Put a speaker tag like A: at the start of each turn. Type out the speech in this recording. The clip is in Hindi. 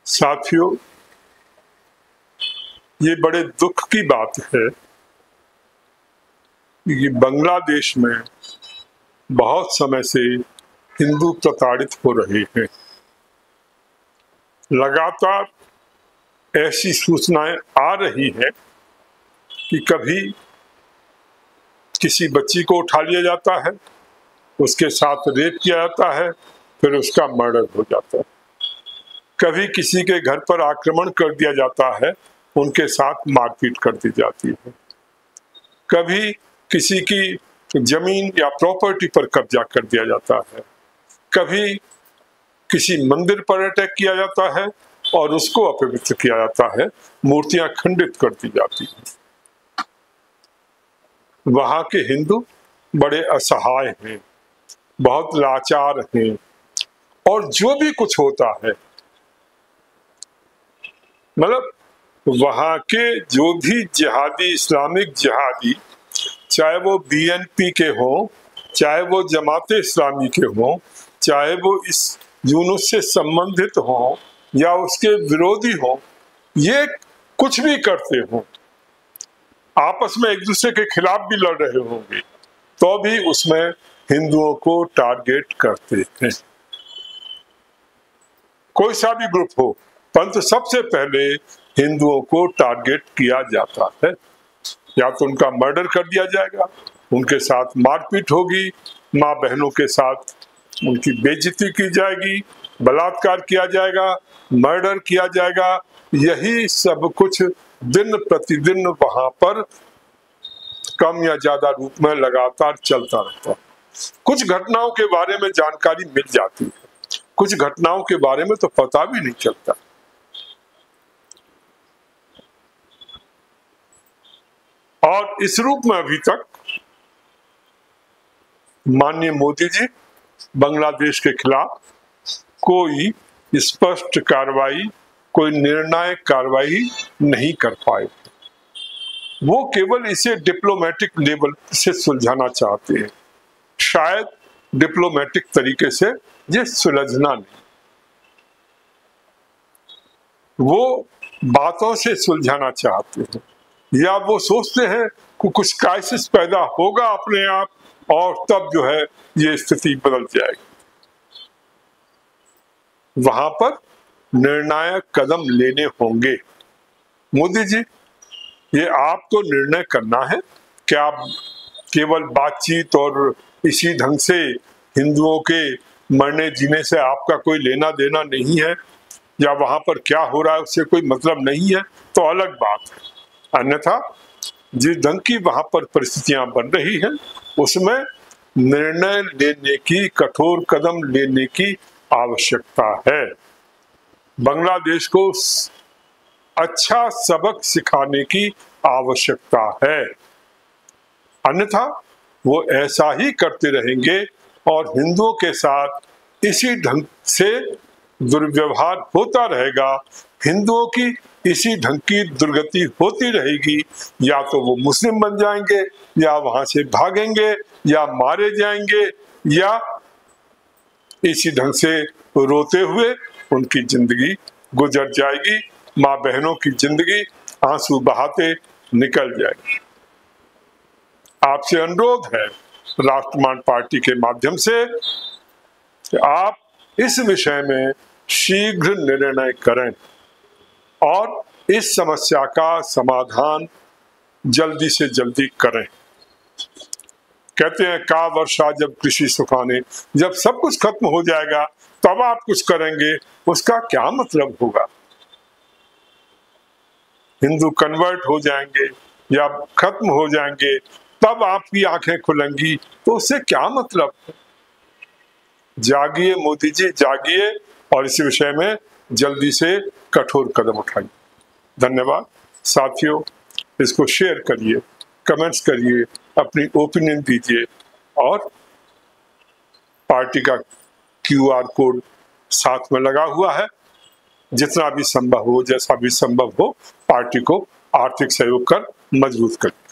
A: साथियों, ये बड़े दुख की बात है कि बांग्लादेश में बहुत समय से हिंदू प्रताड़ित हो रहे हैं। लगातार ऐसी सूचनाएं आ रही हैं कि कभी किसी बच्ची को उठा लिया जाता है, उसके साथ रेप किया जाता है, फिर उसका मर्डर हो जाता है। कभी किसी के घर पर आक्रमण कर दिया जाता है, उनके साथ मारपीट कर दी जाती है। कभी किसी की जमीन या प्रॉपर्टी पर कब्जा कर दिया जाता है। कभी किसी मंदिर पर अटैक किया जाता है और उसको अपवित्र किया जाता है, मूर्तियां खंडित कर दी जाती हैं। वहां के हिंदू बड़े असहाय हैं, बहुत लाचार हैं, और जो भी कुछ होता है, मतलब वहां के जो भी जिहादी, इस्लामिक जिहादी, चाहे वो बीएनपी के हों, चाहे वो जमाते इस्लामी के हों, चाहे वो इस यूनुस से संबंधित हों या उसके विरोधी हों, ये कुछ भी करते हों, आपस में एक दूसरे के खिलाफ भी लड़ रहे होंगे, तो भी उसमें हिंदुओं को टारगेट करते हैं। कोई सा भी ग्रुप हो, परंतु सबसे पहले हिंदुओं को टारगेट किया जाता है। या तो उनका मर्डर कर दिया जाएगा, उनके साथ मारपीट होगी, माँ बहनों के साथ उनकी बेइज्जती की जाएगी, बलात्कार किया जाएगा, मर्डर किया जाएगा। यही सब कुछ दिन प्रतिदिन वहां पर कम या ज्यादा रूप में लगातार चलता रहता है। कुछ घटनाओं के बारे में जानकारी मिल जाती है, कुछ घटनाओं के बारे में तो पता भी नहीं चलता। और इस रूप में अभी तक माननीय मोदी जी बांग्लादेश के खिलाफ कोई स्पष्ट कार्रवाई, कोई निर्णायक कार्रवाई नहीं कर पाए। वो केवल इसे डिप्लोमेटिक लेवल से सुलझाना चाहते हैं। शायद डिप्लोमेटिक तरीके से ये सुलझना नहीं, वो बातों से सुलझाना चाहते हैं, या वो सोचते हैं कि कुछ क्राइसिस पैदा होगा अपने आप और तब जो है ये स्थिति बदल जाएगी। वहां पर निर्णायक कदम लेने होंगे। मोदी जी, ये आपको निर्णय करना है कि आप केवल बातचीत और इसी ढंग से हिंदुओं के मरने जीने से आपका कोई लेना देना नहीं है, या वहां पर क्या हो रहा है उससे कोई मतलब नहीं है, तो अलग बात है। अन्यथा जिस ढंग की वहां पर परिस्थितियां बन रही हैं, उसमें निर्णय लेने की, कठोर कदम लेने की आवश्यकता है। बांग्लादेश को अच्छा सबक सिखाने की आवश्यकता है, अन्यथा वो ऐसा ही करते रहेंगे और हिंदुओं के साथ इसी ढंग से दुर्व्यवहार होता रहेगा, हिंदुओं की इसी ढंग की दुर्गति होती रहेगी। या तो वो मुस्लिम बन जाएंगे, या वहां से भागेंगे, या मारे जाएंगे, या इसी ढंग से रोते हुए उनकी जिंदगी गुजर जाएगी, माँ बहनों की जिंदगी आंसू बहाते निकल जाएगी। आपसे अनुरोध है राष्ट्रवादी पार्टी के माध्यम से कि आप इस विषय में शीघ्र निर्णय करें और इस समस्या का समाधान जल्दी से जल्दी करें। कहते हैं का वर्षा जब कृषि सुखाने, जब सब कुछ खत्म हो जाएगा तब आप कुछ करेंगे, उसका क्या मतलब होगा? हिंदू कन्वर्ट हो जाएंगे या खत्म हो जाएंगे तब आपकी आंखें खुलेंगी, तो उससे क्या मतलब है? जागिए मोदी जी, जागिए और इस विषय में जल्दी से कठोर कदम उठाइए। धन्यवाद साथियों, इसको शेयर करिए, कमेंट्स करिए, अपनी ओपिनियन दीजिए, और पार्टी का QR कोड साथ में लगा हुआ है। जितना भी संभव हो, जैसा भी संभव हो, पार्टी को आर्थिक सहयोग कर मजबूत करें।